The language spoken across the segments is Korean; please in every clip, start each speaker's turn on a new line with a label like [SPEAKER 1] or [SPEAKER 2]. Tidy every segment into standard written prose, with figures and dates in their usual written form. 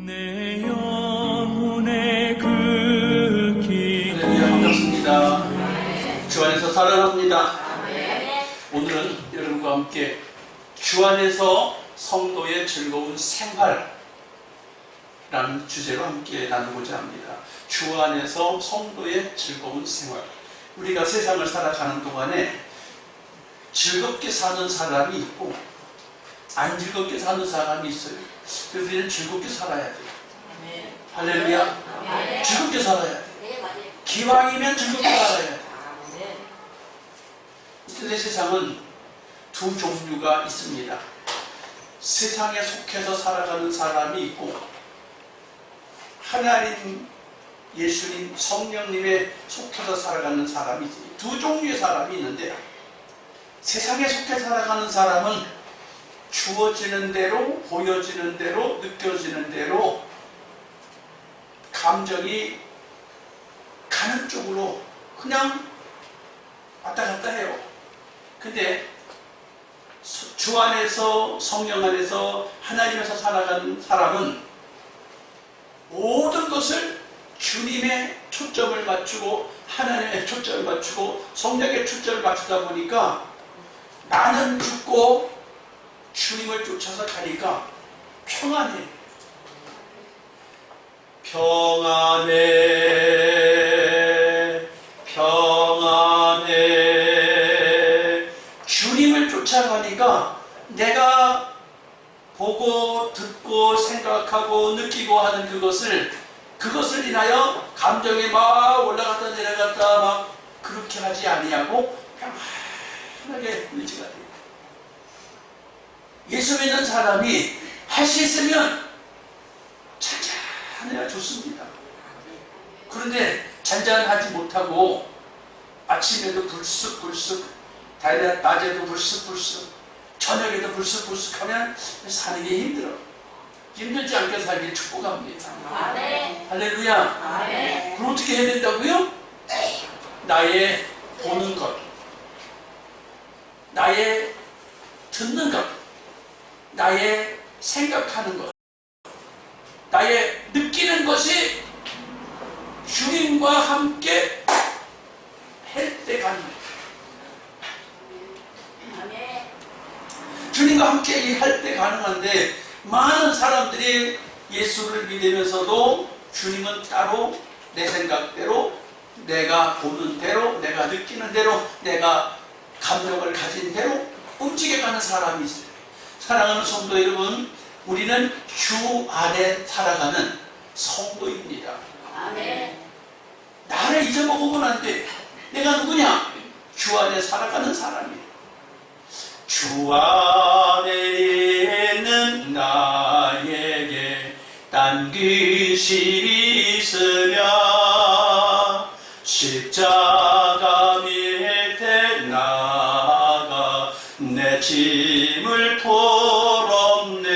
[SPEAKER 1] 내 영혼의 그 길.
[SPEAKER 2] 반갑습니다. 주 안에서 살아납니다. 오늘은 여러분과 함께 주 안에서 성도의 즐거운 생활 라는 주제로 함께 나누고자 합니다. 주 안에서 성도의 즐거운 생활. 우리가 세상을 살아가는 동안에 즐겁게 사는 사람이 있고 안 즐겁게 사는 사람이 있어요. 그래서 우리는 즐겁게 살아야 돼요. 할렐루야. 즐겁게 살아야 돼요. 기왕이면 즐겁게 살아야 돼요. 근데 세상은 두 종류가 있습니다. 세상에 속해서 살아가는 사람이 있고 하나님, 예수님, 성령님에 속해서 살아가는 사람이 있습니다. 두 종류의 사람이 있는데 세상에 속해 살아가는 사람은 주어지는 대로, 보여지는 대로, 느껴지는 대로 감정이 가는 쪽으로 그냥 왔다 갔다 해요. 근데 주 안에서, 성령 안에서, 하나님에서 살아가는 사람은 모든 것을 주님의 초점을 맞추고 하나님의 초점을 맞추고 성령의 초점을 맞추다 보니까 나는 죽고 주님을 쫓아서 가니까 평안해. 평안해. 평안해. 주님을 쫓아가니까 내가 보고 듣고 생각하고 느끼고 하는 그것을 인하여 감정이 막 올라갔다 내려갔다 막 그렇게 하지 아니하고 평안하게 의지가 돼요. 예수 믿는 사람이 할 수 있으면 잔잔해야 좋습니다. 그런데 잔잔하지 못하고 아침에도 불쑥불쑥 낮에도 불쑥불쑥 저녁에도 불쑥불쑥 하면 사는 게 힘들어. 힘들지 않게 살길 축복합니다. 할렐루야. 그럼 어떻게 해야 된다고요? 나의 보는 것, 나의 듣는 것, 나의 생각하는 것, 나의 느끼는 것이 주님과 함께 할 때 가는 거예요. 주님과 함께 할 때 가능한데 많은 사람들이 예수를 믿으면서도 주님은 따로 내 생각대로, 내가 보는 대로, 내가 느끼는 대로, 내가 감정을 가진 대로 움직여가는 사람이 있어요. 사랑하는 성도 여러분, 우리는 주 안에 살아가는 성도입니다. 나를 잊어먹으면 안 돼. 내가 누구냐? 주 안에 살아가는 사람이에요. 주 안에 있는 나에게 딴 귀신이 있으랴. 십자가 밑에 나가 내 짐을 풀었네.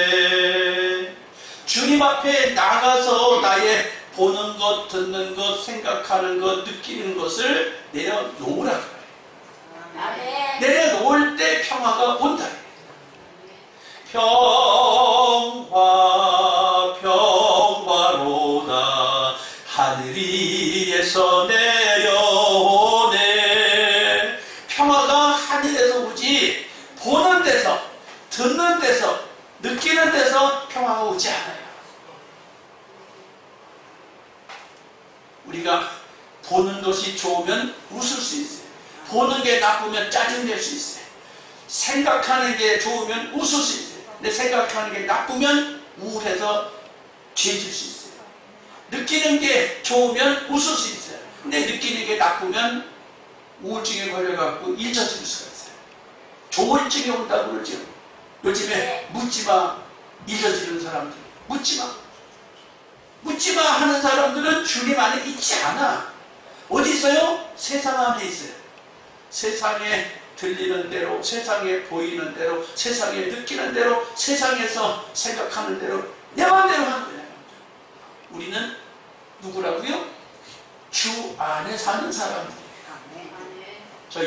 [SPEAKER 2] 주님 앞에 나가서 나의 보는 것, 듣는 것, 생각하는 것, 느끼는 것을 내려놓으라. 내려놓을 때 평화가 온다. 평화, 평화로다. 하늘 위에서 내려오네. 평화가 하늘에서 오지 보는 데서, 듣는 데서, 느끼는 데서 평화가 오지 않아요. 우리가 보는 것이 좋으면 웃을 수 있어요. 보는 게 나쁘면 짜증낼 수 있어요. 생각하는 게 좋으면 웃을 수 있어요. 근데 생각하는 게 나쁘면 우울해서 죄질 수 있어요. 느끼는 게 좋으면 웃을 수 있어요. 근데 느끼는 게 나쁘면 우울증에 걸려갖고 잊어질 수가 있어요. 조울증이 온다고 그러죠. 요즘에 묻지마 잊어지는 사람들. 묻지마 하는 사람들은 주님 안에 있지 않아. 어디 있어요? 세상 안에 있어요. 세상에 들리는 대로, 세상에 보이는 대로, 세상에 느끼는 대로, 세상에서 생각하는 대로 내 마음대로 하는 거예요. 우리는 누구라고요? 주 안에 사는 사람들이에요. 저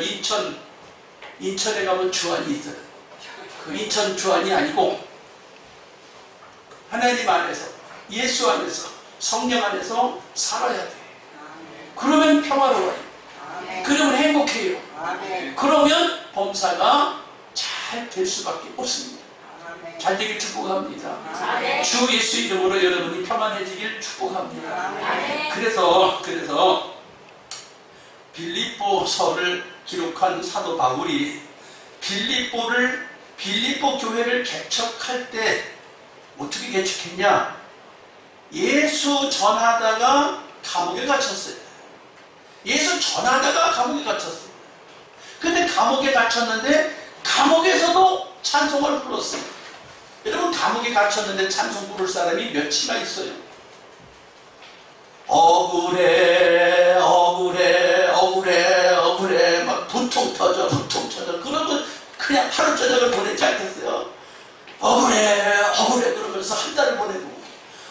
[SPEAKER 2] 인천에 가면 주안이 있어요. 그 인천 주안이 아니고 하나님 안에서 예수 안에서, 성령 안에서 살아야 돼. 그러면 평화로워요. 그러면 행복해요. 그러면 범사가 잘 될 수밖에 없습니다. 잘 되길 축복합니다. 주 예수 이름으로 여러분이 평안해지길 축복합니다. 그래서 빌립보서를 기록한 사도 바울이 빌립보 교회를 개척할 때 어떻게 개척했냐? 예수 전하다가 감옥에 갇혔어요. 예수 전하다가 감옥에 갇혔어요. 근데 감옥에 갇혔는데 감옥에서도 찬송을 불렀어요. 여러분, 감옥에 갇혔는데 찬송 부를 사람이 몇이나 있어요. 억울해 막 분통 터져. 그러면 그냥 하루 저녁을 보내지 않겠어요? 억울해 그러면서 한 달을 보내고,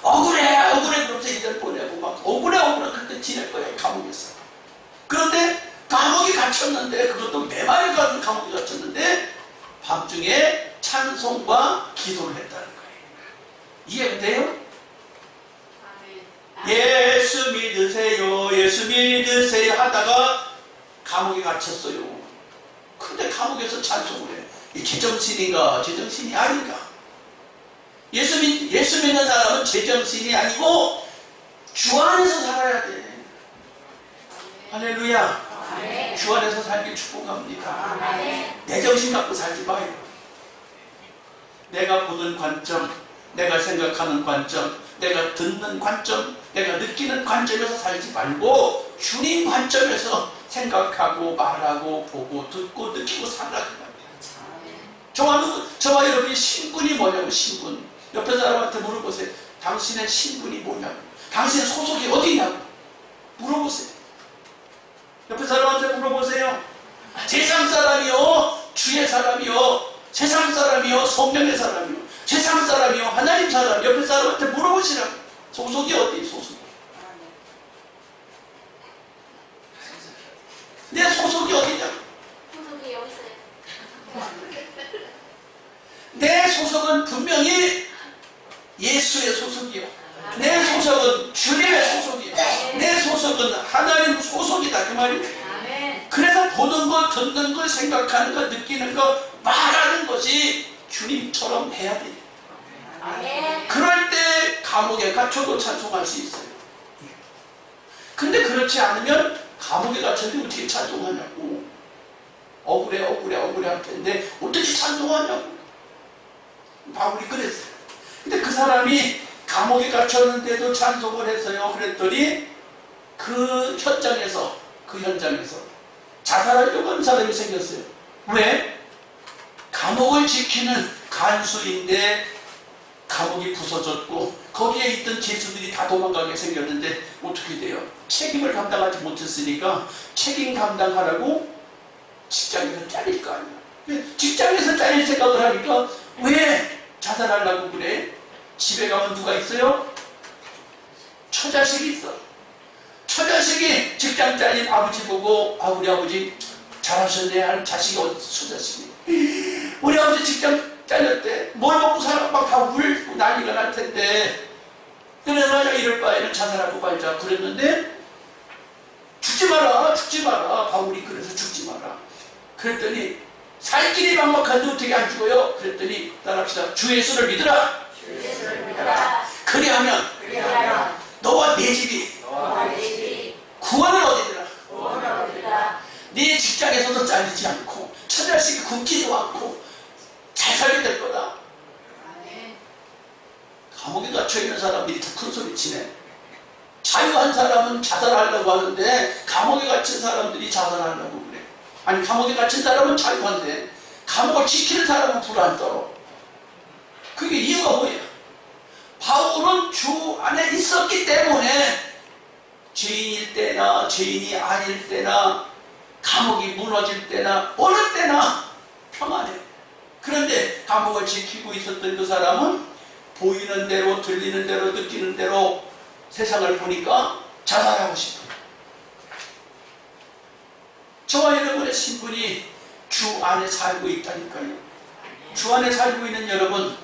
[SPEAKER 2] 억울해 그러면서 1년 보내고, 막 억울해 그렇게 지낼 거예요, 감옥에서. 그런데 감옥에 갇혔는데, 그것도 매일 가는 감옥에 갇혔는데 밤중에 찬송과 기도를 했다는 거예요. 이해가 돼요? 예수 믿으세요 하다가 감옥에 갇혔어요. 근데 감옥에서 찬송을 해. 이 제정신인가 제정신이 아닌가? 예수 믿는 사람은 제정신이 아니고 주 안에서 살아야 돼. 할렐루야. 주 안에서 살길 축복합니다. 내 정신 갖고 살지 마요. 내가 보는 관점, 내가 생각하는 관점, 내가 듣는 관점, 내가 느끼는 관점에서 살지 말고 주님 관점에서 생각하고 말하고 보고 듣고 느끼고 살라고 합니다. 저와 여러분이 신분이 뭐냐고. 신분. 옆에 사람한테 물어보세요. 당신의 신분이 뭐냐고. 당신의 소속이 어디냐고 물어보세요. 옆에 사람한테 물어보세요. 세상 사람이요, 주의 사람이요, 세상 사람이요, 성령의 사람이요, 세상 사람이요, 하나님 사람. 옆에 사람한테 물어보시라고. 소속이 어디? 소속이. 내 소속이 어디냐고.
[SPEAKER 3] 소속이 여기 있어요.
[SPEAKER 2] 내 소속은 분명히 예수의 소속이요. 내 소속은 주님의 소속이요. 내 소속은 하나님 소속이다, 그 말이에요. 그래서 보는 것, 듣는 것, 생각하는 것, 느끼는 것, 말하는 것이 주님처럼 해야 돼요. 그럴 때 감옥에 갇혀도 찬송할 수 있어요. 근데 그렇지 않으면 감옥에 갇혔는데 어떻게 찬송하냐고. 억울해 할 텐데 어떻게 찬송하냐고. 바울이 그랬어요. 근데 그 사람이 감옥에 갇혔는데도 찬송을 했어요. 그랬더니 그 현장에서 자살하려고 하는 사람이 생겼어요. 왜? 감옥을 지키는 간수인데 감옥이 부서졌고 거기에 있던 죄수들이 다 도망가게 생겼는데 어떻게 돼요? 책임을 감당하지 못했으니까 책임 감당하라고 직장에서 잘릴 거 아니에요. 직장에서 잘릴 생각을 하니까 왜 자살하려고 그래? 집에 가면 누가 있어요? 처자식이 있어. 처자식이 직장 잘린 아버지 보고, 아, 우리 아버지 잘하셨네 할 자식이 어디 있어, 처자식이. 우리 아버지 직장 잘렸대. 뭘 먹고 살아? 막 다 울고 난리가 날 텐데. 그래서 이럴 바에는 자살하고 말자 그랬는데, 죽지 마라. 바울이 그래서 죽지 마라. 그랬더니 살 길이 막막한데 어떻게 안 죽어요? 그랬더니 따라합시다. 주 예수를 믿으라. 그리하면 너와 내 집이 구원을 얻으리라. 네 직장에서도 잘리지 않고 처자식이 굶지도 않고 잘 살게 될 거다. 감옥에 갇혀있는 사람들이 더 큰 소리 치네. 자유한 사람은 자살하려고 하는데 감옥에 갇힌 사람들이 자살하려고 그래. 아니, 감옥에 갇힌 사람은 자유한데 감옥을 지키는 사람은 불 안 떨어. 그게 이유가 뭐예요? 바울은 주 안에 있었기 때문에 죄인일 때나 죄인이 아닐 때나 감옥이 무너질 때나 어느 때나 평안해. 그런데 감옥을 지키고 있었던 그 사람은 보이는 대로, 들리는 대로, 느끼는 대로 세상을 보니까 자살하고 싶어요. 저와 여러분의 신분이 주 안에 살고 있다니까요. 주 안에 살고 있는 여러분,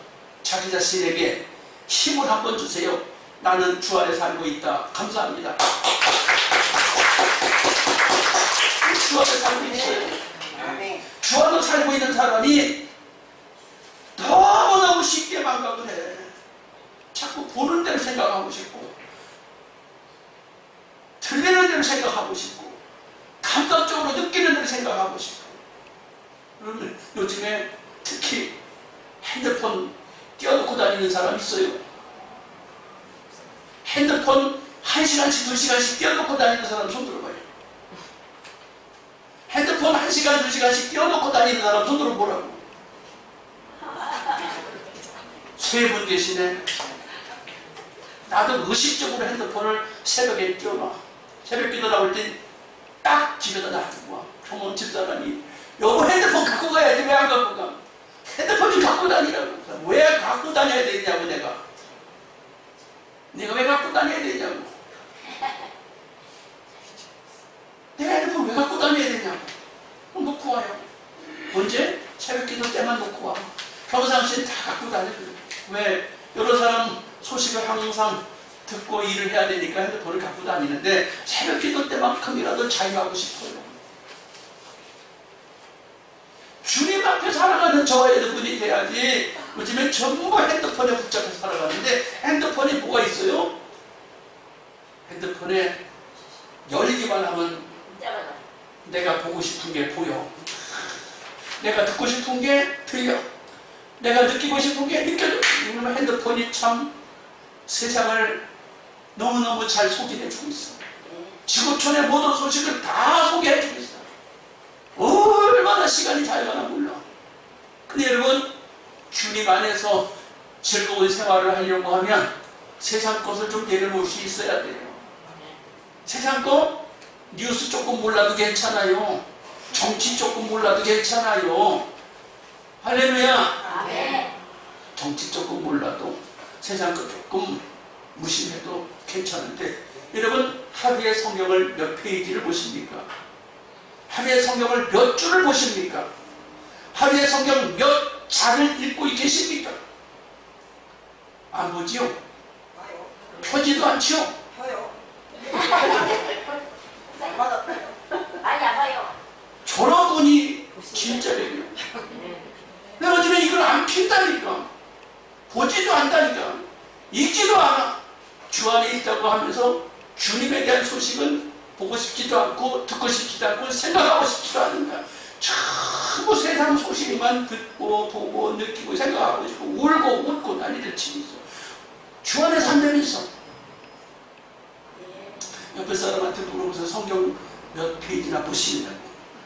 [SPEAKER 2] 자기 자신에게 힘을 한번 주세요. 나는 주 안에 살고 있다. 감사합니다. 주 안에 살고 있어요. 주 안에 살고 있는 사람이 너무너무 쉽게 망각을 해. 자꾸 보는 대로 생각하고 싶고, 들리는 대로 생각하고 싶고, 감각적으로 느끼는 대로 생각하고 싶고. 여러분, 요즘에 특히 핸드폰 띄워놓고 다니는 사람 있어요? 핸드폰 1시간씩 2시간씩 띄워놓고 다니는 사람 손 들어봐요. 핸드폰 1시간 2시간씩 띄워놓고 다니는 사람 손 들어보라고. 3분 계시네. 나도 의식적으로 핸드폰을 새벽에 띄워놔. 새벽 기도 나올 땐 딱 집에다 놔두고 와. 그러면 집사람이 여보 핸드폰 갖고 가야지 왜 안 갖고 가? 핸드폰 좀 갖고 다니라고. 왜 갖고 다녀야 되냐고 내가 왜 갖고 다녀야 되냐고. 내가 핸드폰 왜 갖고 다녀야 되냐고. 그럼 놓고 와요. 언제? 새벽 기도 때만 놓고 와. 평상시에 다 갖고 다녀요. 왜? 여러 사람 소식을 항상 듣고 일을 해야 되니까 핸드폰을 갖고 다니는데 새벽 기도 때만큼이라도 자유하고 싶어요. 주님 앞에 살아가는 저와 여러분이 돼야지. 요즘엔 전부 핸드폰에 붙잡혀 살아가는데 핸드폰에 뭐가 있어요? 핸드폰에 열기만 하면 내가 보고 싶은 게 보여. 내가 듣고 싶은 게 들려. 내가 느끼고 싶은 게 느껴져. 이러면 핸드폰이 참 세상을 너무너무 잘 소개해주고 있어. 지구촌의 모든 소식을 다 소개해주고 있어. 얼마나 시간이 잘 가나 몰라. 근데 여러분, 주님 안에서 즐거운 생활을 하려고 하면 세상 것을 좀 내려놓을 수 있어야 돼요. 세상 것 뉴스 조금 몰라도 괜찮아요. 정치 조금 몰라도 괜찮아요. 할렐루야. 정치 조금 몰라도 세상 것 조금 무심해도 괜찮은데, 여러분 하루에 성경을 몇 페이지를 보십니까? 하루에 성경을 몇 줄을 보십니까? 하루에 성경 몇 장을 읽고 계십니까? 안 보지요? 펴지도 않지요?
[SPEAKER 3] 많이 안 봐요.
[SPEAKER 2] 저런 분이 진짜래요. 내가 요즘에 이걸 안 핀다니까. 보지도 않다니까. 읽지도 않아. 주 안에 있다고 하면서 주님에 대한 소식은 보고 싶지도 않고 듣고 싶지도 않고 생각하고 싶지도 않는다. 전부 세상 소식만 듣고 보고 느끼고 생각하고 싶고 울고 웃고 난리를 치고 있어. 주 안에 산다면서. 옆에 사람한테 물어보세요. 성경 몇 페이지나 보시냐고,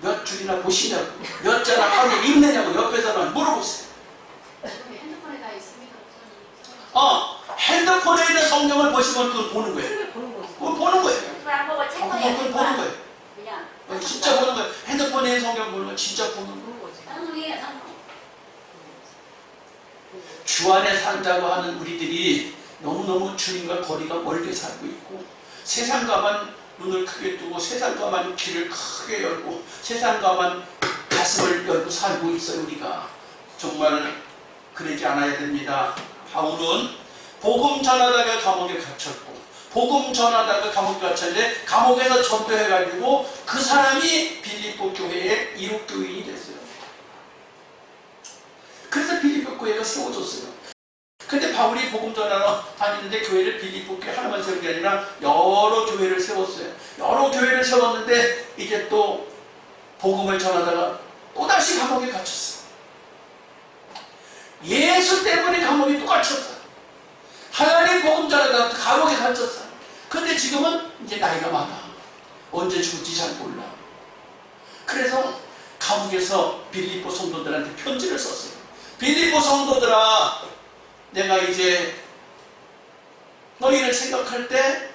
[SPEAKER 2] 몇 줄이나 보시냐고, 몇 자나 하루에 읽느냐고 옆에 사람한테 물어보세요.
[SPEAKER 3] 핸드폰에 다 있습니까?
[SPEAKER 2] 핸드폰에 있는 성경을 보시면 그걸 보는 거예요. 그걸 보는 거예요.
[SPEAKER 3] 그걸 안 보고 책
[SPEAKER 2] 그걸 보는 거예요.
[SPEAKER 3] 그냥
[SPEAKER 2] 진짜 보는 거예요. 핸드폰에 있는 성경 보는 거 진짜 보는 거예요.
[SPEAKER 3] 상송이에요, 상송.
[SPEAKER 2] 주 안에 산다고 하는 우리들이 너무너무 주님과 거리가 멀게 살고 있고, 세상과만 눈을 크게 뜨고 세상과만 귀를 크게 열고 세상과만 가슴을 열고 살고 있어요. 우리가 정말 그러지 않아야 됩니다. 바울은 복음 전하다가 감옥에 갇혔고, 복음 전하다가 감옥에 갇혔는데 감옥에서 전도해가지고 그 사람이 빌립보 교회의 이웃교인이 됐어요. 그래서 빌립보 교회가 세워졌어요. 근데 바울이 복음 전하러 다니는데 교회를 빌립보 교회 하나만 세운 게 아니라 여러 교회를 세웠어요. 여러 교회를 세웠는데 이제 또 복음을 전하다가 또다시 감옥에 갇혔어요. 예수 때문에 감옥에 또 갇혔어요. 하나님 복음 전하다가 감옥에 갇혔어요. 근데 지금은 이제 나이가 많아. 언제 죽을지 잘 몰라. 그래서 감옥에서 빌립보 성도들한테 편지를 썼어요. 빌립보 성도들아, 내가 이제 너희를 생각할 때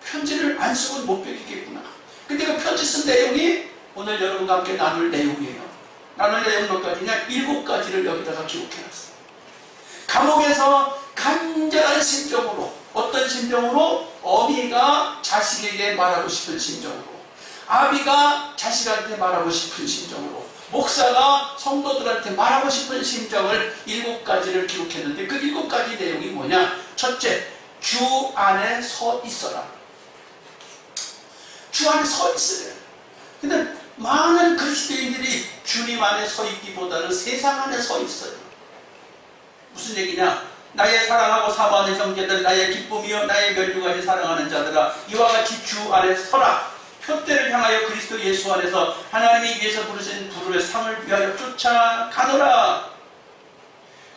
[SPEAKER 2] 편지를 안 쓰고는 못 베기겠구나. 근데 그 편지 쓴 내용이 오늘 여러분과 함께 나눌 내용이에요. 나눌 내용 몇 가지냐? 7가지를 여기다가 기록해놨어요. 감옥에서 간절한 심정으로, 어떤 심정으로? 어미가 자식에게 말하고 싶은 심정으로, 아비가 자식한테 말하고 싶은 심정으로, 목사가 성도들한테 말하고 싶은 심정을 7가지를 기록했는데 그 7가지 내용이 뭐냐? 첫째, 주 안에 서 있어라. 주 안에 서 있으래. 근데 많은 그리스도인들이 주님 안에 서 있기보다는 세상 안에 서 있어요. 무슨 얘기냐? 나의 사랑하고 사모하는 형제들, 나의 기쁨이요 나의 멸류관이 사랑하는 자들아, 이와 같이 주 안에 서라. 표대를 향하여 그리스도 예수 안에서 하나님이 위해서 부르신 부름의 상을 위하여 쫓아가노라.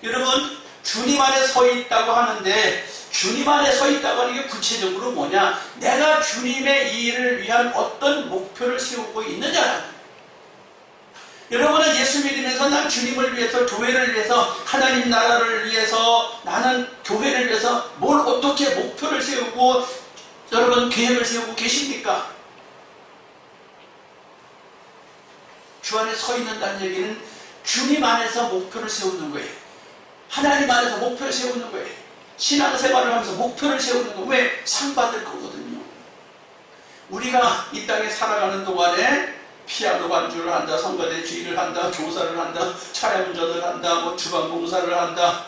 [SPEAKER 2] 여러분, 주님 안에 서 있다고 하는데 주님 안에 서 있다고 하는 게 구체적으로 뭐냐? 내가 주님의 일을 위한 어떤 목표를 세우고 있느냐? 여러분은 예수 믿으면서 난 주님을 위해서, 교회를 위해서, 하나님 나라를 위해서, 나는 교회를 위해서 뭘 어떻게 목표를 세우고 여러분 계획을 세우고 계십니까? 주 안에 서 있는다는 얘기는 주님 안에서 목표를 세우는 거예요. 하나님 안에서 목표를 세우는 거예요. 신앙생활을 하면서 목표를 세우는 거예요. 왜? 상 받을 거거든요. 우리가 이 땅에 살아가는 동안에 피아노 반주를 한다, 성가대 주의를 한다, 교사를 한다, 차량 운전을 한다, 뭐 주방 봉사를 한다,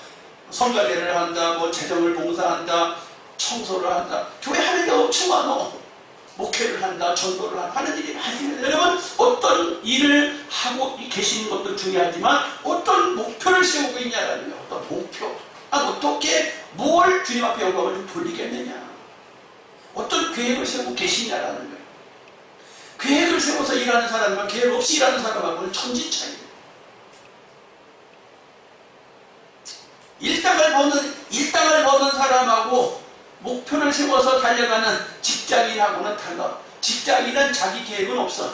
[SPEAKER 2] 성가대를 한다, 뭐 재정을 봉사한다, 청소를 한다. 교회 하는 게 엄청 많아. 목회를 한다, 전도를 한다, 하는 일이 많습니다. 여러분, 어떤 일을 하고 계시는 것도 중요하지만 어떤 목표를 세우고 있냐라는 거예요. 어떤 목표. 어떻게 뭘 주님 앞에 영광을 좀 돌리겠느냐. 어떤 계획을 세우고 계시냐라는 거예요. 계획을 세워서 일하는 사람과 계획 없이 일하는 사람하고는 천지 차이예요. 일당을 버는 사람하고 목표를 세워서 달려가는 직장인하고는 달라. 직장인은 자기 계획은 없어.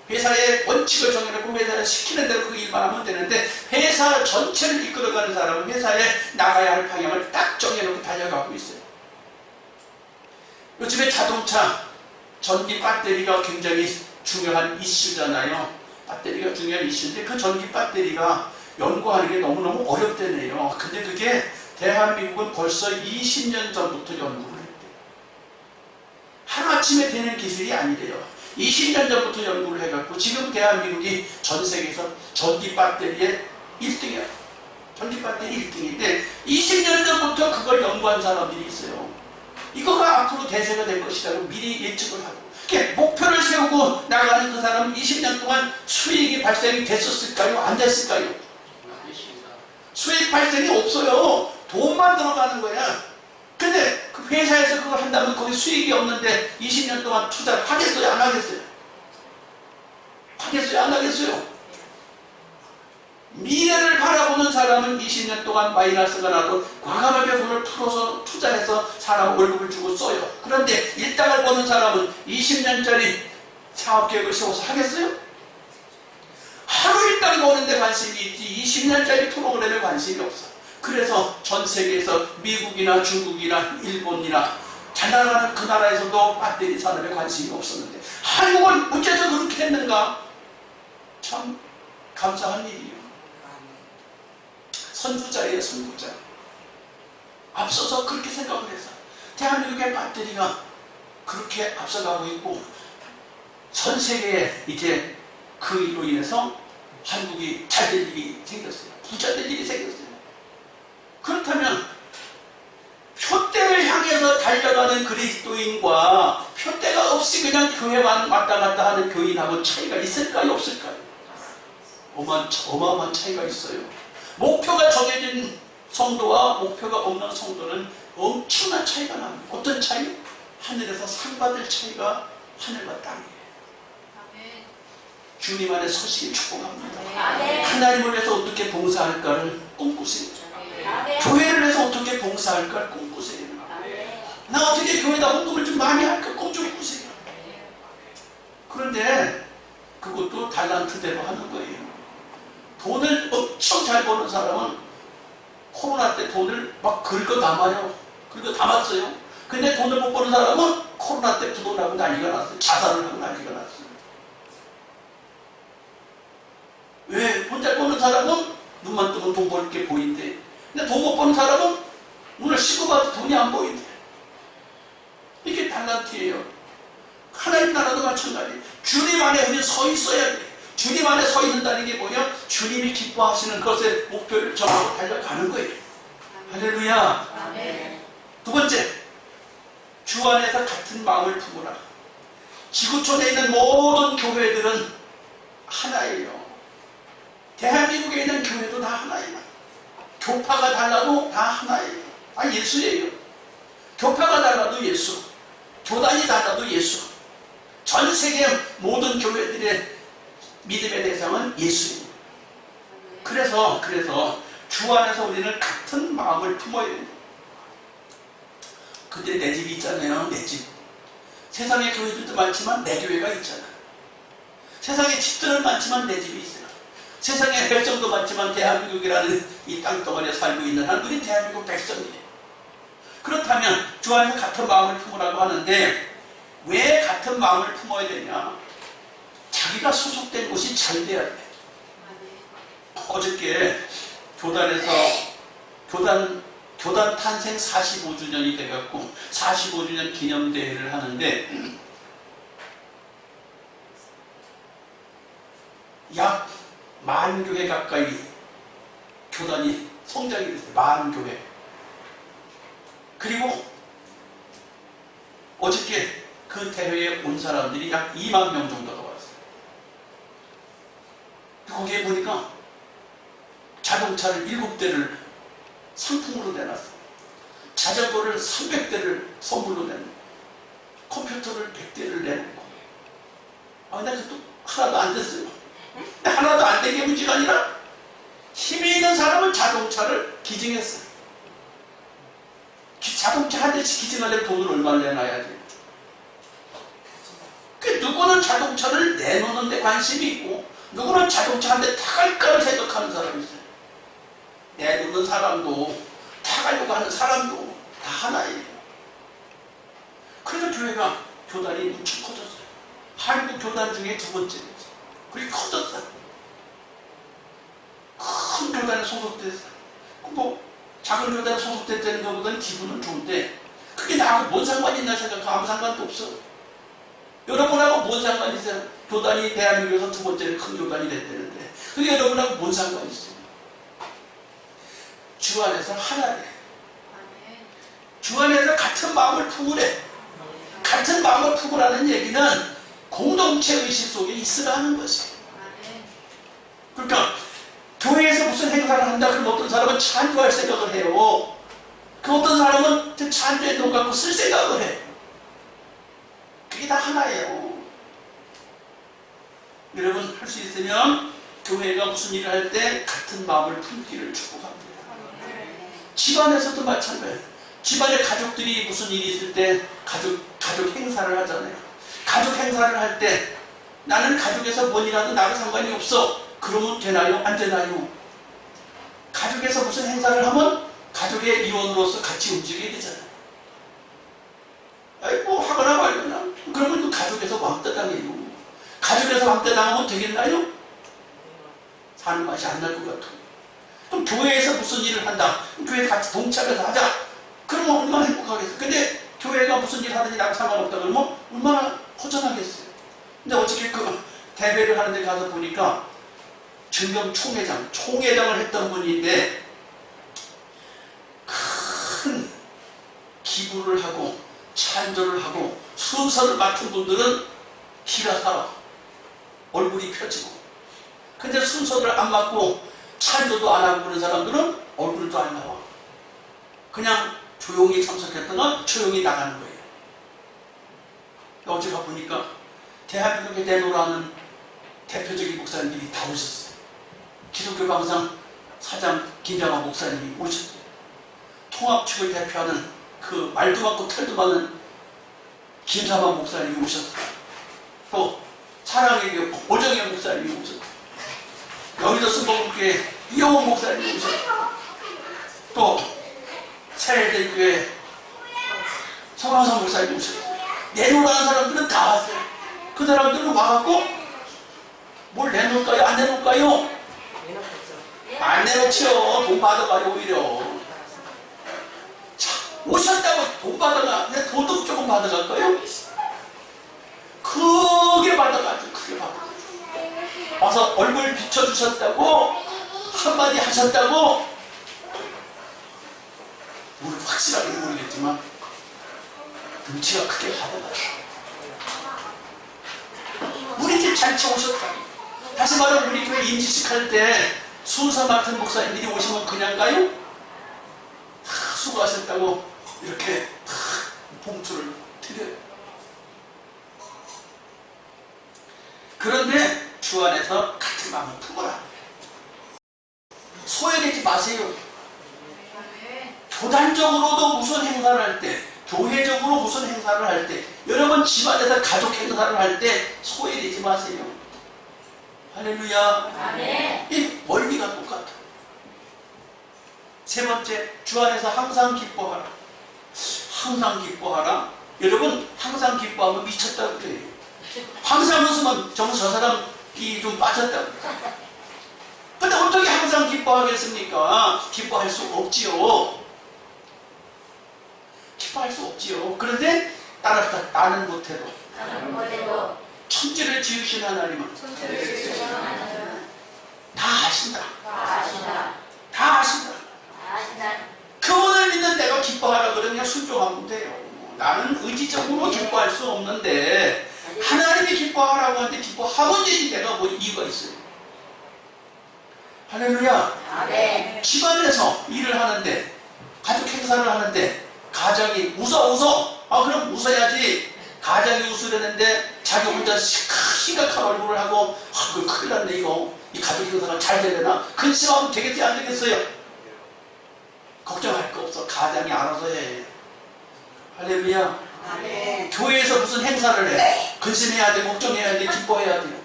[SPEAKER 2] 회사의 원칙을 정해놓고 회사를 시키는 대로 그 일만 하면 되는데, 회사 전체를 이끌어가는 사람은 회사에 나가야 할 방향을 딱 정해놓고 달려가고 있어요. 요즘에 자동차 전기 배터리가 굉장히 중요한 이슈잖아요. 배터리가 중요한 이슈인데 그 전기 배터리가 연구하는 게 너무너무 어렵대네요. 근데 그게 대한민국은 벌써 20년 전부터 연구를 했대요. 하루아침에 되는 기술이 아니래요. 20년 전부터 연구를 해갖고 지금 대한민국이 전 세계에서 전기 배터리의 1등이에요. 전기 배터리 1등인데 20년 전부터 그걸 연구한 사람들이 있어요. 이거가 앞으로 대세가 될 것이라고 미리 예측을 하고, 이렇게 목표를 세우고 나가는 그 사람은 20년 동안 수익이 발생이 됐었을까요? 안 됐을까요? 수익 발생이 없어요. 돈만 들어가는 거야. 근데 그 회사에서 그걸 한다면 거기 수익이 없는데 20년 동안 투자를 하겠어요? 안 하겠어요? 하겠어요? 안 하겠어요? 미래를 바라보는 사람은 20년 동안 마이너스가 나도 과감하게 돈을 풀어서 투자해서 사람 월급을 주고 써요. 그런데 일당을 버는 사람은 20년짜리 사업계획을 세워서 하겠어요? 하루 일당 버는데 관심이 있지 20년짜리 프로그램에 관심이 없어. 그래서 전 세계에서 미국이나 중국이나 일본이나 잘 나가는 그 나라에서도 배터리 산업에 관심이 없었는데 한국은 어째서 그렇게 했는가? 참 감사한 일이에요. 선두자예요, 선두자. 앞서서 그렇게 생각을 해서 대한민국의 배터리가 그렇게 앞서가고 있고 전 세계에 이제 그 일로 인해서 한국이 잘 될 일이 생겼어요. 부자 될 일이 생겼어요. 그렇다면 표대를 향해서 달려가는 그리스도인과 표대가 없이 그냥 교회만 왔다 갔다 하는 교인하고 차이가 있을까요? 없을까요? 어마어마한 차이가 있어요. 목표가 정해진 성도와 목표가 없는 성도는 엄청난 차이가 납니다. 어떤 차이? 하늘에서 상 받을 차이가 하늘과 땅이에요. 주님 안에 서시길 축복합니다. 하나님을 위해서 어떻게 봉사할까를 꿈꾸세요. 교회를 위해서 어떻게 봉사할까를 꿈꾸세요. 나 어떻게 교회에다 헌금을 좀 많이 할까 꿈꾸세요. 그런데 그것도 달란트대로 하는 거예요. 돈을 엄청 잘 버는 사람은 코로나 때 돈을 막 긁어 담아요. 긁어 담았어요. 근데 돈을 못 버는 사람은 코로나 때 부도나고 난리가 났어요. 자살을 하고 난리가 났어요. 왜? 돈 잘 버는 사람은 눈만 뜨면 돈 벌 게 보인대. 근데 돈 못 버는 사람은 눈을 씻고 봐도 돈이 안 보인대. 이게 달란트예요. 하나님 나라도 마찬가지예요. 주님 안에 우리 서 있어야 돼. 주님 안에 서 있는다는 게 뭐냐? 주님이 기뻐하시는 것에 목표를 정하고 달려가는 거예요. 할렐루야.
[SPEAKER 3] 아멘.
[SPEAKER 2] 두 번째, 주 안에서 같은 마음을 품으라. 지구촌에 있는 모든 교회들은 하나예요. 대한민국에 있는 교회도 다 하나예요. 교파가 달라도 다 하나예요. 예수예요. 교파가 달라도 예수, 교단이 달라도 예수. 전 세계 모든 교회들의 믿음의 대상은 예수예요. 그래서 주 안에서 우리는 같은 마음을 품어야 됩니다. 근데 내 집이 있잖아요. 내 집. 세상에 교회들도 많지만 내 교회가 있잖아. 세상에 집들은 많지만 내 집이 있어요. 세상에 백성도 많지만 대한민국이라는 이 땅덩어리에 살고 있는 한 우리 대한민국 백성이에요. 그렇다면 주 안에서 같은 마음을 품으라고 하는데 왜 같은 마음을 품어야 되냐? 자기가 소속된 곳이 잘 돼야 돼. 어저께 교단에서 교단 탄생 45주년이 돼갖고 45주년 기념대회를 하는데 약 10,000교회 가까이 교단이 성장이 됐어요. 10,000교회. 그리고 어저께 그 대회에 온 사람들이 약 2만 명 정도가 왔어요. 거기에 보니까 자동차를 7대를 상품으로 내놨어요. 자전거를 300대를 선물로 내놓고 컴퓨터를 100대를 내놓고 근데 또 하나도 안 됐어요. 하나도 안 된 게 문제가 아니라 힘이 있는 사람은 자동차를 기증했어요. 자동차 한 대씩 기증하려면 돈을 얼마를 내놔야 돼요. 누구는 자동차를 내놓는 데 관심이 있고 누구는 자동차 한 대 타갈까를 생각하는 사람이 있어요. 내놓는 사람도 타가려고 하는 사람도 다 하나예요. 그래서 교회가 교단이 엄청 커졌어요. 한국 교단 중에 2번째였어요. 그게 커졌어요. 큰 교단에 소속됐어요. 작은 교단에 소속됐다는 것보다는 기분은 좋은데 그게 나하고 뭔 상관이 있나 생각하면 아무 상관도 없어. 여러분하고 뭔 상관이 있어요? 교단이 대한민국에서 2번째로 큰 교단이 됐다는데 그게 여러분하고 뭔 상관이 있어요? 주 안에서 하나래. 주 안에서 같은 마음을 품으래. 같은 마음을 품으라는 얘기는 공동체 의식 속에 있으라는 것이에요. 그러니까 교회에서 무슨 행사를 한다 그러면 어떤 사람은 찬조할 생각을 해요. 그 어떤 사람은 찬조에 돈 갖고 쓸 생각을 해. 그게 다 하나예요. 여러분 할 수 있으면 교회가 무슨 일을 할 때 같은 마음을 품기를 축복합니다. 집안에서도 마찬가지예요. 집안에 가족들이 무슨 일이 있을 때 가족 행사를 하잖아요. 가족 행사를 할 때 나는 가족에서 뭔 일하든 나랑 상관이 없어. 그러면 되나요? 안 되나요? 가족에서 무슨 행사를 하면 가족의 일원으로서 같이 움직여야 되잖아요. 하거나 말거나 그러면 그 가족에서 왕따 당해요. 가족에서 왕따 당하면 되겠나요? 사는 맛이 안 날 것 같아요. 그럼 교회에서 무슨 일을 한다. 교회 같이 동참해서 하자. 그러면 얼마나 행복하겠어요. 근데 교회가 무슨 일을 하든지 나랑 상관없다 그러면 얼마나 허전하겠어요. 근데 어저께 그 대회를 하는 데 가서 보니까 증경 총회장을 했던 분인데 큰 기부를 하고 찬조를 하고 순서를 맡은 분들은 기가 살아. 얼굴이 펴지고. 근데 순서를 안 맡고 찬조도 안 하고 그런 사람들은 얼굴도 안 나와. 그냥 조용히 참석했다가 조용히 나가는 거예요. 어제 가보니까 대한민국에 내놓으라는 대표적인 목사님들이 다 오셨어요. 기독교 방상 사장 김장환 목사님이 오셨어요. 통합 측을 대표하는 그 말도 많고 털도 많은 김사만 목사님이 오셨어요. 또 사랑의 교회 오정현 목사님이 오셨어요. 여기도 순복음교회 이영원 목사님이 오셨어요. 또 세례대교회 성황선 목사님이 오셨어요. 내놓으라는 사람들은 다 왔어요. 그 사람들은 와갖고 뭘 내놓을까요? 안 내놓을까요? 안 내놓지요. 돈 받아가요 오히려. 자, 오셨다고 돈 받아가. 내 돈도 조금 받아갈까요? 크게 받아가지고 크게 받아가지고 와서 얼굴 비춰주셨다고 한마디 하셨다고 우리 확실하게 모르겠지만 등치가 크게 받아가요. 우리 집 잔치 오셨다. 다시 말해 우리 교회 임시식 할 때 순서 맡은 목사님들이 오시면 그냥 가요? 수고하셨다고 이렇게 봉투를 드려요. 그런데 주 안에서 같은 마음을 품어라. 소외되지 마세요. 교단적으로도 무슨 행사를 할 때, 교회적으로 무슨 행사를 할 때, 여러분 집안에서 가족 행사를 할 때 소외되지 마세요. 할렐루야.
[SPEAKER 3] 아멘.
[SPEAKER 2] 이 원리가 똑같아. 세 번째, 주 안에서 항상 기뻐하라. 항상 기뻐하라. 여러분 항상 기뻐하면 미쳤다고 그래요. 항상 웃으면 저 사람이 좀 빠졌다고. 근데 어떻게 항상 기뻐하겠습니까? 기뻐할 수 없지요. 기뻐할 수 없지요. 그런데 따라서 나는 못해도 천지를 지으신 하나님은 다 아신다. 다 아신다. 그분을 믿는 내가 기뻐하라 그러면 순종하면 돼요. 나는 의지적으로 기뻐할 수 없는데 하나님이 기뻐하라고 하는데 기뻐하면 되지 내가 뭐 이유가 있어요. 할렐루야.
[SPEAKER 3] 아멘.
[SPEAKER 2] 집안에서 일을 하는데 가족 행사를 하는데 가장이 웃어. 아 그럼 웃어야지. 가장이 웃으려는데 자기 혼자 심각한 얼굴을 하고 아 그 큰일 났네 이거. 이 가족 행사가 잘 되려나? 근심하면 되겠지 안 되겠어요? 걱정할 거 없어. 가장이 알아서 해. 할렐루야.
[SPEAKER 3] 아멘.
[SPEAKER 2] 교회에서 무슨 행사를 해. 근심해야 돼. 걱정해야 돼. 기뻐해야 돼요.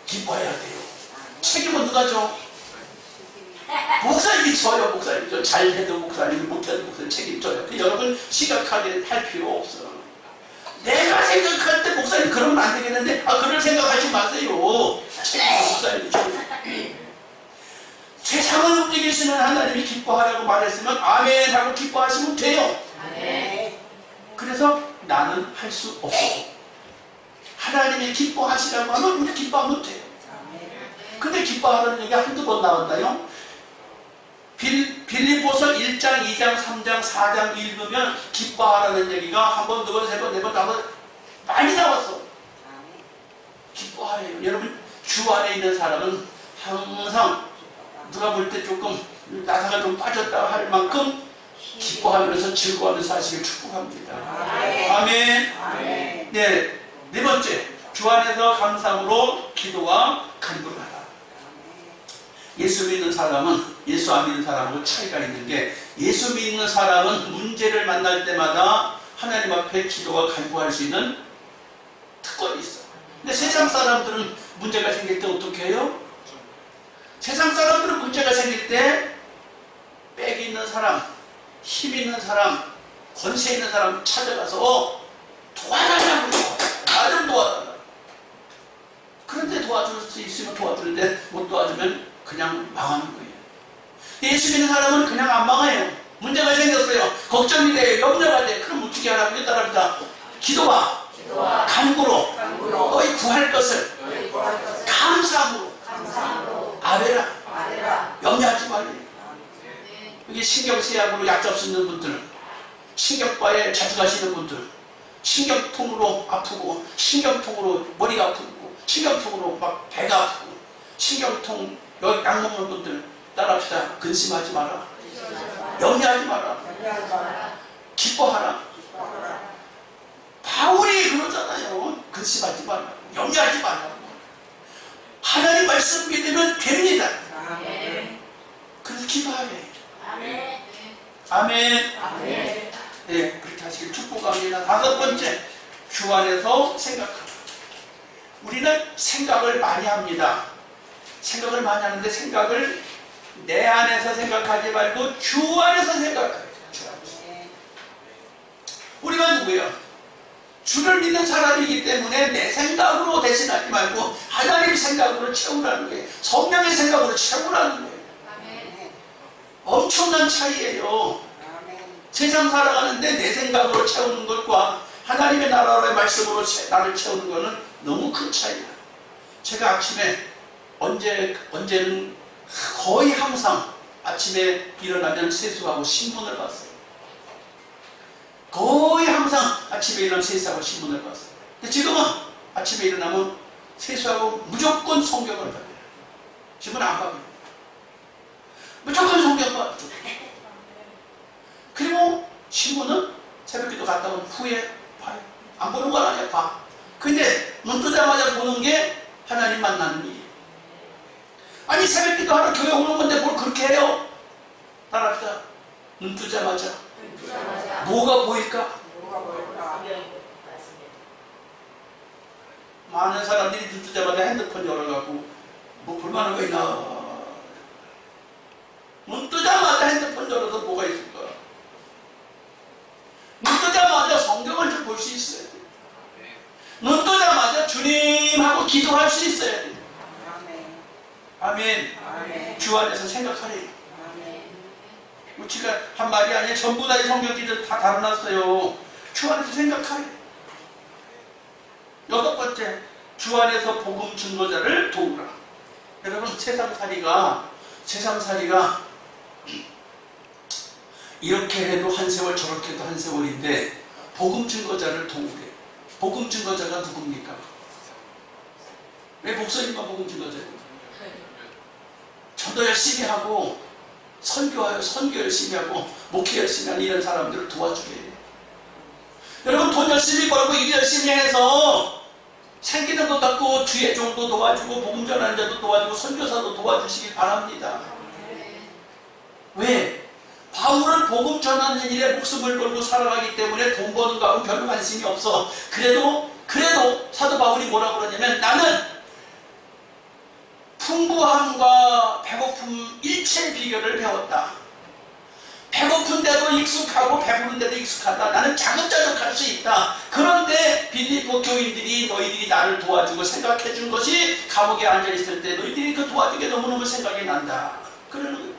[SPEAKER 2] 기뻐해야 돼요. 책임은 누가 져? 목사님이 져요. 목사님이 져. 잘해도 목사님이 못해도 목사님 책임져요. 여러분 심각하게 할 필요 없어. 내가 생각할 때 목사님 그러면 안 되겠는데 그럴 생각하지 마세요. 책임은 목사님이 져요. 세상을 움직이시는 하나님이 기뻐하라고 말했으면 아멘 하고 기뻐하시면 돼요.
[SPEAKER 3] 아멘.
[SPEAKER 2] 그래서 나는 할 수 없어. 하나님이 기뻐하시라고 하면 우리 기뻐하면 돼요. 근데 기뻐하라는 얘기가 한두 번 나왔나요? 빌립보서 1장, 2장, 3장, 4장 읽으면 기뻐하라는 얘기가 한 번, 두 번, 세 번, 네 번, 다섯 많이 나왔어. 기뻐하래요. 여러분 주 안에 있는 사람은 항상 누가 볼 때 조금 나사가 좀 빠졌다 할 만큼 기뻐하면서 즐거워하면서 사시길 축복합니다. 아멘.
[SPEAKER 3] 아멘.
[SPEAKER 2] 네, 네 번째, 주 안에서 감사함으로 기도와 간구를 하라. 예수 믿는 사람은 예수 안 믿는 사람하고 차이가 있는 게 예수 믿는 사람은 문제를 만날 때마다 하나님 앞에 기도와 간구할 수 있는 특권이 있어. 근데 세상 사람들은 문제가 생길 때 어떻게 해요? 세상 사람들은 문제가 생길 때 빽 있는 사람, 힘 있는 사람, 권세 있는 사람 찾아가서 도와달라고 해요. 나 좀 도와달라. 그런데 도와줄 수 있으면 도와주는데 못 도와주면 그냥 망하는 거예요. 예수 믿는 사람은 그냥 안 망해요. 문제가 생겼어요. 걱정이 돼요. 염려가 돼. 그럼 어떻게 하라고 따라합니다. 기도와 간구로 너희 구할 것을 감사함으로 아뢰라. 염려하지 말래요. 여기 신경쇠약으로 약잡 쓰는 분들, 신경과에 자주 가시는 분들, 신경통으로 아프고 신경통으로 머리가 아프고 신경통으로 막 배가 아프고 신경통 여기 약 먹는 분들 따라합시다. 근심하지 마라. 염려하지 마라. 기뻐하라. 바울이 그러잖아요. 근심하지 마라. 염려하지 마라. 하나님 말씀 믿으면 됩니다. 그래서 기도하래. 아멘. 네, 그렇게 하시길 축복합니다. 다섯 번째, 주 안에서 생각하라. 우리는 생각을 많이 합니다. 생각을 많이 하는데 생각을 내 안에서 생각하지 말고 주 안에서 생각해야 돼요. 주 안에서. 우리가 누구예요? 주를 믿는 사람이기 때문에 내 생각으로 대신하지 말고 하나님의 생각으로 채우라는 거예요. 성령의 생각으로 채우라는 거예요. 엄청난 차이예요. 세상 살아가는데 내 생각으로 채우는 것과 하나님의 나라의 말씀으로 나를 채우는 것은 너무 큰 차이야. 제가 아침에 언제는 거의 항상 아침에 일어나면 세수하고 신문을 봤어요. 거의 항상 아침에 일어나면 세수하고 신문을 봤어요. 근데 지금은 아침에 일어나면 세수하고 무조건 성경을 봐요. 지금은 안 봐요. 무조건 성경 봐요. 그리고 신문은 새벽기도 갔다 온 후에 봐요. 안 보는 건 아니야, 봐. 근데 눈 뜨자마자 보는 게 하나님 만나는 일이에요. 아니 새벽기도 하러 교회 오는 건데 뭘 그렇게 해요? 따라합시다. 눈 뜨자마자 뭐가 보일까?
[SPEAKER 3] 뭐가 뭘까?
[SPEAKER 2] 많은 사람들이 눈 뜨자마자 핸드폰 열어갖고 뭐 볼만한 거 있나? 눈 뜨자마자 핸드폰 열어서 뭐가 있을까? 눈 뜨자마자 성경을 좀 볼 수 있어야 돼. 눈 뜨자마자 주님하고 기도할 수 있어야 돼.
[SPEAKER 3] 아멘.
[SPEAKER 2] 아멘.
[SPEAKER 3] 아멘.
[SPEAKER 2] 주 안에서 생각하래요.
[SPEAKER 3] 아멘.
[SPEAKER 2] 우치가 한 말이 아니라 전부 다 이 성경기들 다 다뤄놨어요. 주 안에서 생각하래. 여섯 번째, 주 안에서 복음 증거자를 도우라. 여러분 세상살이가 이렇게 해도 한 세월 저렇게 해도 한 세월인데 복음 증거자를 도우래. 복음 증거자가 누굽니까? 왜 목사님만 복음 증거자예요? 전도 열심히 하고 선교 열심히 하고 목회 열심히 하는 이런 사람들을 도와주게 해요. 여러분 돈 열심히 벌고 일 열심히 해서 생기는 것 갖고 주의 종도 도와주고 복음 전하는 자도 도와주고 선교사도 도와주시길 바랍니다. 왜? 바울은 복음 전하는 일에 목숨을 걸고 살아가기 때문에 돈 버는 거하고 별로 관심이 없어. 그래도 사도 바울이 뭐라고 그러냐면 나는 풍부함과 배고픔 일체 비결을 배웠다. 배고픈 데도 익숙하고 배부른 데도 익숙하다. 나는 자급자족할 수 있다. 그런데 빌립보 교인들이 너희들이 나를 도와주고 생각해 준 것이 감옥에 앉아있을 때 너희들이 그 도와주게 너무너무 생각이 난다. 그러는 거예요.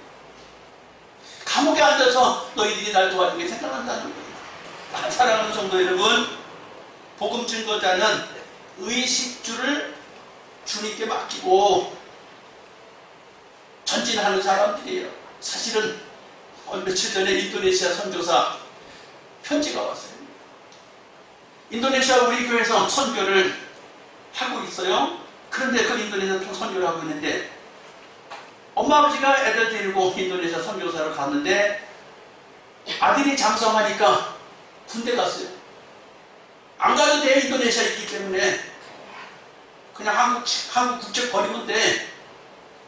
[SPEAKER 2] 감옥에 앉아서 너희들이 날 도와주게 생각난다는 거예요. 사랑하는 성도 여러분, 복음 증거자는 의식주를 주님께 맡기고 전진하는 사람들이에요. 사실은 며칠 전에 인도네시아 선교사 편지가 왔어요. 인도네시아 우리 교회에서 선교를 하고 있어요. 그런데 그 인도네시아 선교를 하고 있는데 엄마 아버지가 애들 데리고 인도네시아 선교사를 갔는데 아들이 장성하니까 군대 갔어요. 안 가도 돼. 인도네시아에 있기 때문에 그냥 한국 국적 버리면 돼.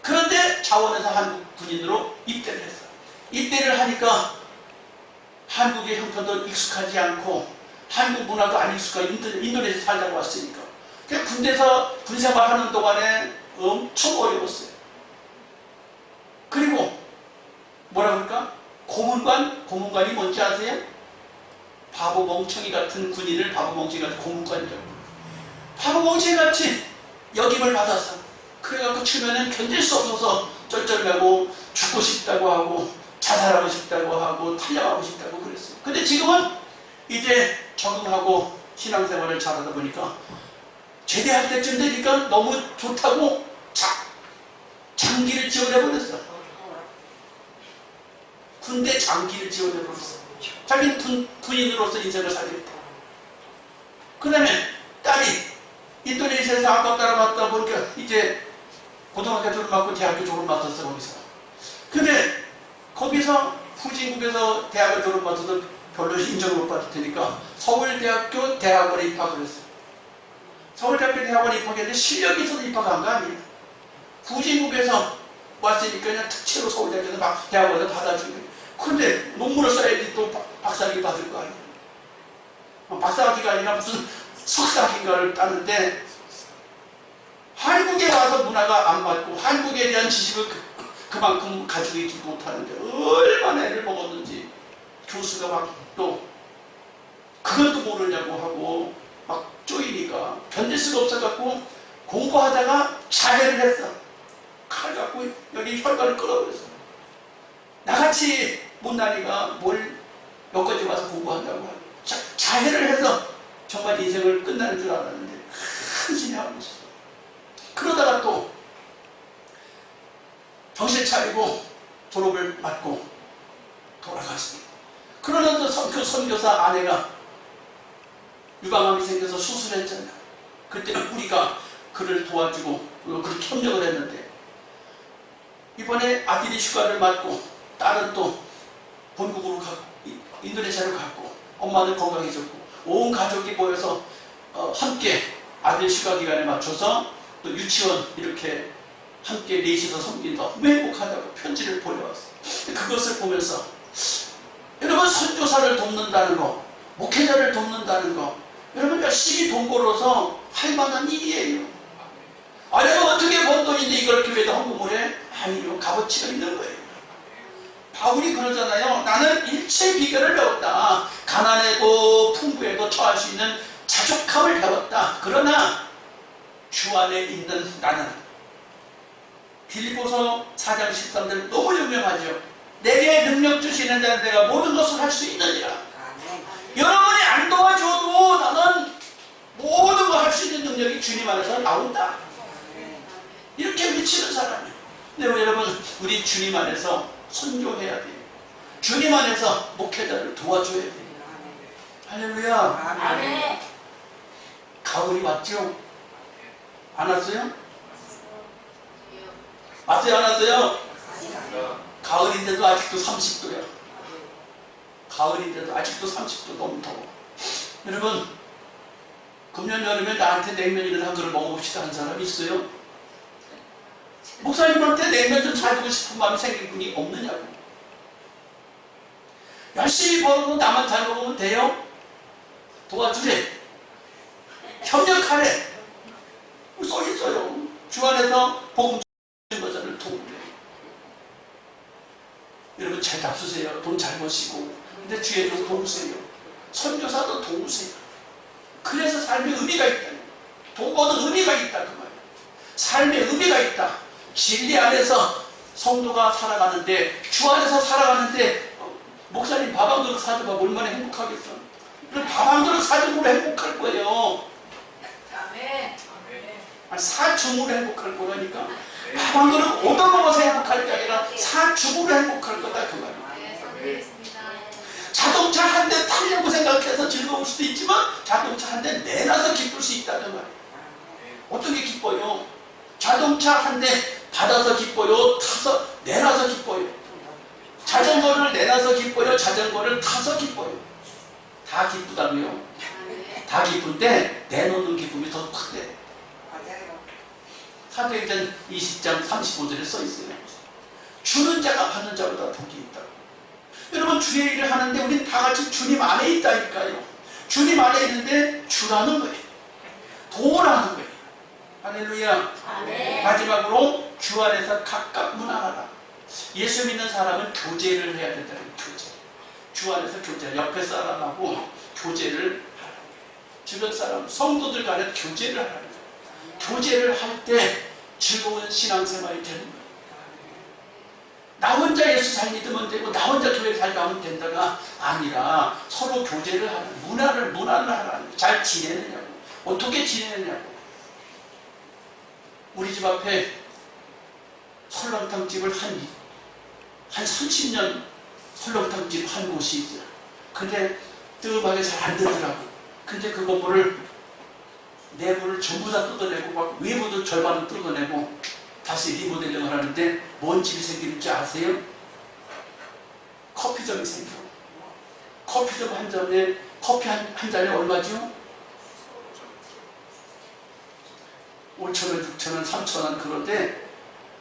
[SPEAKER 2] 그런데 자원에서 한국 군인으로 입대를 했어요. 입대를 하니까 한국의 형편도 익숙하지 않고 한국 문화도 안 익숙하고 인도네시아 살다가 왔으니까 그냥 군대에서 군생활하는 동안에 엄청 어려웠어요. 그리고 뭐라 그럴까? 고문관이 뭔지 아세요? 바보 멍청이 같은 군인을 바보 멍청이 같은 고문관이라고. 바보 멍청이 같이 역임을 받아서 그래갖고 처음에는 견딜 수 없어서 쩔쩔매고 죽고 싶다고 하고 자살하고 싶다고 하고 탈려하고 싶다고 그랬어요. 근데 지금은 이제 적응하고 신앙생활을 잘하다 보니까 제대할 때쯤 되니까 너무 좋다고 장기를 지원해버렸어. 군대 장기를 지원해버렸어. 자기는 군인으로서 인생을 살겠다. 그 다음에 딸이 인도네시아에서 아빠 따라갔다 보니까 이제 고등학교 졸업 맞고 대학교 졸업 맡았어. 거기서. 근데 거기서 후진국에서 대학을 졸업 맡아서 별로 인정을 못 받을 테니까 서울대학교 대학원에 입학을 했어요. 서울대학교 대학원에 입학했는데 실력이 있어서 입학한 거 아니에요. 후진국에서 왔으니까 그냥 특채로 서울대학교에서 막 대학원에서 받아준 거예요. 근데 논문을 써야지 또 박사학위 받을 거 아니에요. 박사학위가 아니라 무슨 석사학위인가를 따는데 한국에 와서 문화가 안 맞고 한국에 대한 지식을 그만큼 가지고 있지 못하는데 얼마나 애를 먹었는지 교수가 막 또 그것도 모르냐고 하고 막 쪼이니까 견딜 수가 없어갖고 공부하다가 자해를 했어. 칼 갖고 여기 혈관을 끌어버렸어. 나같이 못난이가 뭘 여기까지 와서 공부한다고 하고 자해를 해서 정말 인생을 끝나는 줄 알았는데 큰 신이 하고 있었어. 그러다가 또 정신 차리고 졸업을 맞고 돌아갔습니다. 그러면서 그 선교사 아내가 유방암이 생겨서 수술했잖아요. 그때는 우리가 그를 도와주고 그렇게 협력을 했는데 이번에 아들이 휴가를 맞고 딸은 또 본국으로 가고 인도네시아로 갔고 엄마는 건강해졌고 온 가족이 모여서 함께 아들 휴가 기간에 맞춰서 또 유치원 이렇게 함께 넷이서 섬긴다. 너무 행복하다고 편지를 보내왔어요. 그것을 보면서 여러분 선교사를 돕는다는 거, 목회자를 돕는다는 거, 여러분 열심히 돈 벌어서 할 만한 일이에요. 아, 내가 어떻게 번 돈인데 이걸 교회에다 헌금을 해? 아니요, 값어치가 있는 거예요. 바울이 그러잖아요. 나는 일체 비결을 배웠다. 가난해도 풍부해도 처할 수 있는 자족함을 배웠다. 그러나 주 안에 있는 나는 빌립보서 4장 13절 너무 유명하죠. 내게 능력 주시는 자는 내가 모든 것을 할 수 있느니라. 여러분이 안 도와줘도 나는 모든 걸 할 수 있는 능력이 주님 안에서 나온다. 이렇게 미치는 사람이에요. 근데 여러분 우리 주님 안에서 선교해야 돼요. 주님 안에서 목회자를 도와줘야 돼요. 할렐루야.
[SPEAKER 3] 아멘.
[SPEAKER 2] 가을이 왔죠? 안 왔어요? 왔어요? 안 왔어요? 가을인데도 아직도 30도야. 가을인데도 아직도 30도 너무 더워. 여러분 금년 여름에 나한테 냉면이라도 한 그릇 먹어봅시다 한 사람 있어요? 목사님한테 냉면 좀 사주고 싶은 마음이 생긴 분이 없느냐고. 열심히 벌어도 나만 잘 먹으면 돼요? 도와주래. 협력하래. 써 있어요. 주 안에서 복음 주는 것을 도우래. 여러분 잘 잡수세요. 돈 잘 버시고. 근데 주에 좀 도우세요. 선교사도 도우세요. 그래서 삶의 의미가 있다. 돈 버는 의미가 있다 그 말이에요. 삶의 의미가 있다. 진리 안에서 성도가 살아가는데 주 안에서 살아가는데 목사님 밥 한 그릇 사줘봐 얼마나 행복하겠어. 밥 한 그릇 사주면 행복할 거예요.
[SPEAKER 3] 아멘.
[SPEAKER 2] 아니 사줌으로 행복할 거라니까. 밥 한 그릇 얻어먹어서 행복할 게 아니라 사줌으로 행복할 거다 그 말이에요. 자동차 한 대 타려고 생각해서 즐거울 수도 있지만 자동차 한 대 내놔서 기쁠 수 있다는 말이에요. 어떻게 기뻐요? 자동차 한 대 받아서 기뻐요? 타서 내놔서 기뻐요? 자전거를 내놔서 기뻐요? 자전거를 타서 기뻐요? 다 기쁘다고요? 다 기쁜데 내놓는 기쁨이 더 크대. 사도행전 20장 35절에 써있어요. 주는 자가 받는 자보다 복이 있다고. 여러분 주의 일을 하는데 우린 다 같이 주님 안에 있다니까요. 주님 안에 있는데 주라는 거예요. 도라는 거예요. 할렐루야.
[SPEAKER 3] 아멘.
[SPEAKER 2] 마지막으로 주 안에서 각각 문안하라. 예수 믿는 사람은 교제를 해야 된다는 교제. 주 안에서 교제. 옆에 사람하고 교제를 하라. 주변 사람, 성도들 간에 교제를 하라. 교제를 할 때 즐거운 신앙생활이 되는 거예요. 나 혼자 예수 잘 믿으면 되고 나 혼자 교회 잘 가면 된다가 아니라 서로 교제를 하는 문화를 하라는. 잘 지내느냐고. 어떻게 지내느냐고. 우리 집 앞에 설렁탕 집을 한 30년 설렁탕 집 한 곳이 있어요. 근데 뜸하게 잘 안 되더라고. 근데 그 건물을 내부를 전부 다 뜯어내고 막 외부도 절반은 뜯어내고 다시 리모델링을 하는데 뭔 집이 생기는지 아세요? 커피점이 생겨. 커피점 한 잔에 커피 한 잔에 얼마죠? 5,000원, 6,000원, 3,000원. 그런데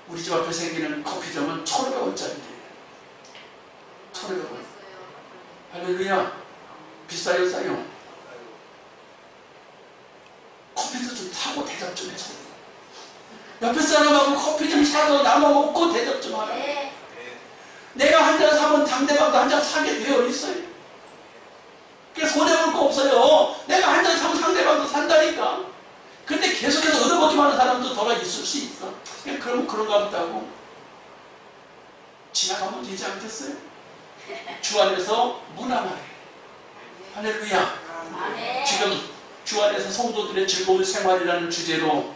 [SPEAKER 2] 우리 집 앞에 생기는 커피점은 1,500원짜리래요. 1,500원. 할렐루야. 비싸요, 싸요? 커피도 좀 사고 대접 좀 해서. 옆에 사람하고 커피 좀 사도 나눠 먹고 대접 좀 하라. 내가 한 잔 사면 상대방도 한 잔 사게 되어 있어요. 그래서 손해볼 거 없어요. 내가 한 잔 사면 상대방도 산다니까. 근데 계속해서 얻어먹기만 하는 사람도 덜어 있을 수 있어. 그럼 그런가 보다고 지나가면 되지 않겠어요? 주 안에서 문안하래. 할렐루야.
[SPEAKER 3] 아멘.
[SPEAKER 2] 지금 주 안에서 성도들의 즐거운 생활이라는 주제로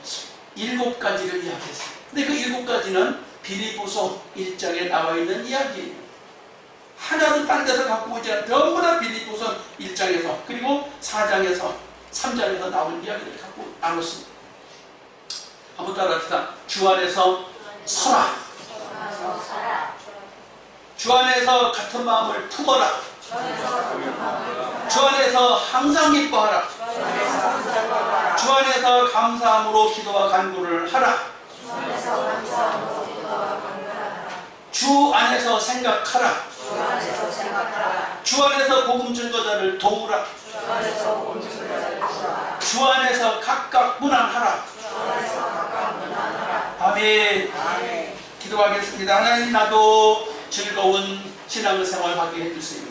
[SPEAKER 2] 7가지를 이야기했어요. 근데 그 7가지는 빌립보서 1장에 나와 있는 이야기예요. 하나도 딴 데서 갖고 오지 않은 전부 다 빌립보서 1장에서 그리고 4장에서 3장에서 나온 이야기를 갖고 나눴습니다. 한번 따라합시다. 주 안에서 서라. 주 안에서 같은 마음을 품어라. 주 안에서 항상 기뻐하라. 주 안에서 감사함으로 기도와 간구를 하라. 주 안에서 생각하라. 주 안에서 복음 증거자를 도우라. 주 안에서 각각 문안하라. 아멘. 기도하겠습니다. 하나님, 나도 즐거운 신앙생활 하게 해주세요.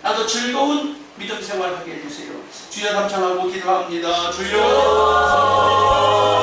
[SPEAKER 2] 나도 즐거운 믿음 생활 하게 해주세요. 주여 감창하고 기도합니다. 주여